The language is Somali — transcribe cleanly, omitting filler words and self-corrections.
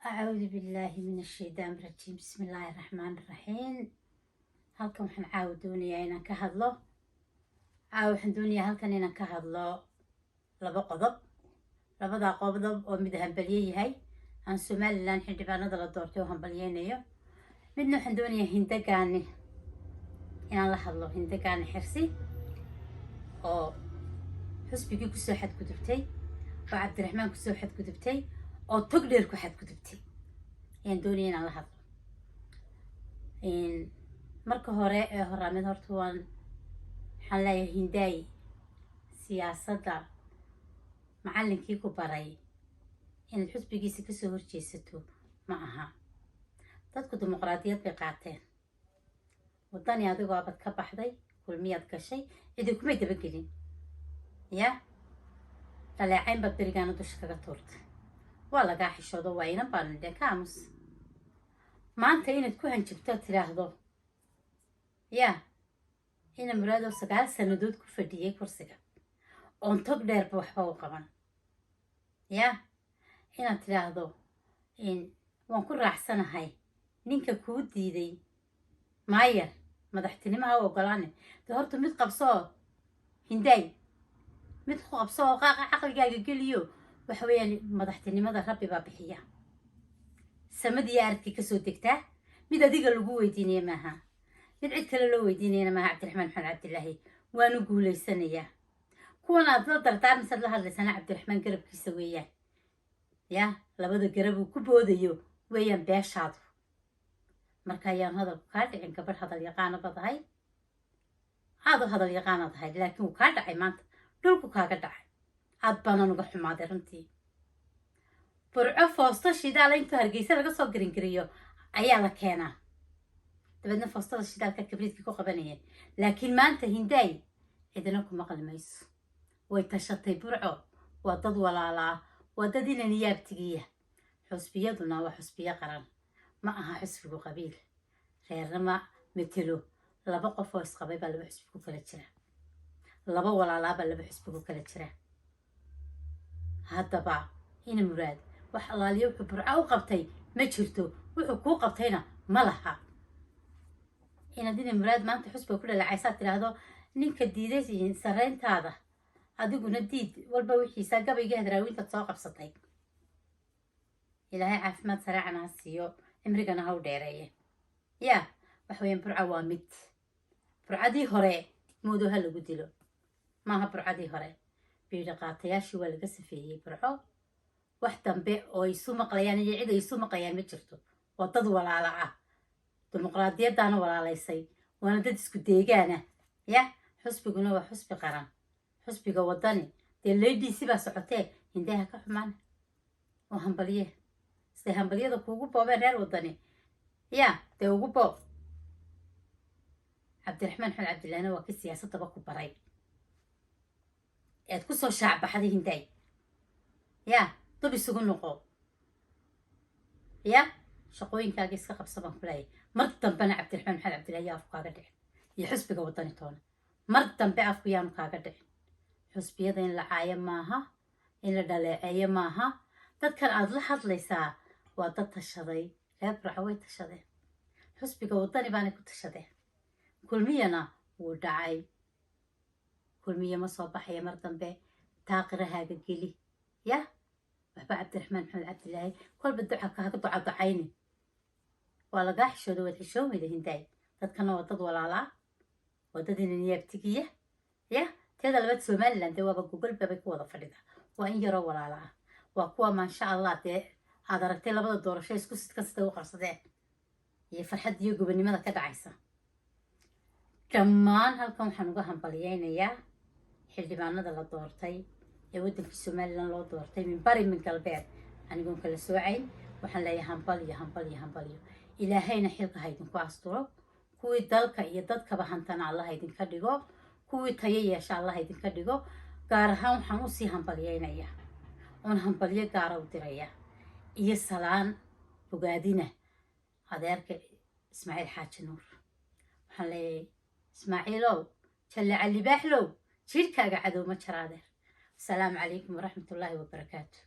أعوذ بالله من الشيطان الرجيم. بسم الله الرحمن الرحيم. halkan waxaan caawa doonayaa inaan ka hadlo laba qodob. labada qodob oo mid hambalye yahay aan Somaliland xildhibaanada la doortay oo hambalyeynayo, midna waxaan doonayaa hindagaani inaan la hadlo. hindagaani xirsi oo xusbigii kusoo xadgudubtay, oo cabdiraxmaan kusoo xadgudubtay, oo togdheer ku xadgudubtay ayaan doonaya inaan la hadlo. marka hore horaamid horta waxaan leeyahay hindaay siyaasadda macallinkii ku baray inaad xusbigiisa kasoo horjeesato ma aha. dadku dimuqraadiyad bay qaateen. wadani adigoo abad ka baxday, kulmiyaad gashay, cidi kumay dabagelin. ya dhaleecayn baad berigaana dusha kaga tuurtay, waa lagaa xishoodo, waa inan baan nidhe ka aamus. maanta inaad ku hanjabto tiraahdo ya ina muraado 9 sanadood ku fadhiyay kursiga oon tog dheerba waxba u qaban, ya inaad tiraahdo waan ku raacsanahay ninka kuu diiday maayar madaxtinimaha u ogolaane. de horta mid qabsoo hindaay, mid ku qabsoo caqligaaga geliyo. waxa weeyaan madaxtinimada rabbi baa bixiya, samadiya aradkii kasoo degtaa. mid adiga lagu weydiinaya maaha, mid cid kale loo weydiinayana maaha. cabdiraxmaan maxamed cabdilaahi waanu guulaysanayaa. kuwan aad la dardaarmisaad la hadlaysana cabdiraxmaan garabkiisa weeyaan. ya labada garab uu ku boodayo weeyaan beeshaadu. marka ayaan hadalku kaa dhicin. gabadh hadal yaqaana badahay, aad u hadal yaqaana tahay, laakiin wuu kaa dhacay maanta, dhulku kaaga dhacay. aad baanan uga xumaaday runtii. burco foosto shidaala intuu hargeysa laga soo garingariyo ayaa la keenaa, dabeedna foostada shidaalka kabriidka ku qabanayeen. laakiin maanta hindaay cidina ku maqli mayso. way tashatay burco. waa dad walaalaa, waa dad inan yaabtigiya. xusbiyaduna waa xusbiyo qaran, ma aha xusbigu qabiil. reerna ma metelo. laba qof oo isqabay baa laba xusbi ku kala jira, laba walaalaa baa laba xusbi ku kala jira. haddaba ina muraad wax allaaliyo wuxuu burco u qabtay ma jirto, wuxuu kuu qabtayna ma laha. inaad ina muraad maanta xusbiga ku dhalacaysaad tiraahdo ninka diiday sarreyntaada adiguna diid walba wixiisa gabayga hadraawintaad soo qabsatay. ilaahay caafimaad saraacana ha siiyo, cimrigana ha u dheereeye. ya wax weeyaan burco waa mid. burcadii hore moodo ha lagu dilo, maaha burcadii hore. biidha qaatayaashii waa laga safeeyey burco. wax dambe oo isu maqlayaan iyo cid ay isu maqlayaan ma jirto. waa dad walaala ah. dimuqraadiyaddaana walaalaysay, waana dad isku deegaana. ya xusbiguna waa xusbi qaran, xusbiga wadani. dee leydhiisi baa socotee hindaha ka xumaana oo hambalye. siday hambalyada kuugu boobeen reer wadani, ya dee ugu boob. cabdiraxmaan maxamed cabdillaahina waa kii siyaasaddaba ku baray ead kusoo shaacbaxday hindaay. ya dub isugu noqo. ya shaqooyinkaaga iska qabsa baan ku leeyahay. mar dambena cabdiraxmaan maxamed cabdillahi afku kaaga dhicin, iyo xusbiga wadani toona. mar dambe afku yaanu kaaga dhicin. xusbiyada in la caayo maaha, in la dhaleeceeyo maaha. dadkan aad la hadlaysaa waa dad tashaday. reer burco way tashadeen, xusbiga wadani baanay ku tashadeen. kulmiyana wuu dhacay. kulmiye ma soo baxaya mar dambe. taaqirahaaga geli. ya waxba cabdiraxmaan maxamed cabdilaahi kolba duca kaaga ducadacayni. waa lagaa xishooda, waad xishoomayda hindaay. dadkana waa dad walaalaa, waa dad inan yaabtigiya. ya teeda labaad Somaliland dee waaba gogolba bay ku wada fadhida. waa in yaroo walaala ah. waa kuwa maasha allah dee aad aragtay labada doorasho isku sidkan sida u qarsadeen iyo farxadda iyo gobonimada ka dhacaysa. dhammaan halkan waxaan uga hambalyeynayaa xildhibaanada la doortay ee waddankii Somaliland loo doortay min bari min galbeed, anigoon kala soocayn. waxaan leeyahay hambalyo hambalyo hambalyo. ilaahayna xilka ha idinku asturo. kuwii dalka iyo dadkaba hantana allah idinka dhigo. kuwii tayo yeesha allah idinka dhigo. gaar ahaan waxaan usii hambalyeynayaa oon hambalyo gaara u dirayaa iyo salaan bogaadina adeerka ismaaciil xaaji nuur. waxaan leeyahay ismaaciilow jalle cali baaxlow jirkaaga cadow ma jaraadeer. السلام عليكم ورحمة الله وبركاته.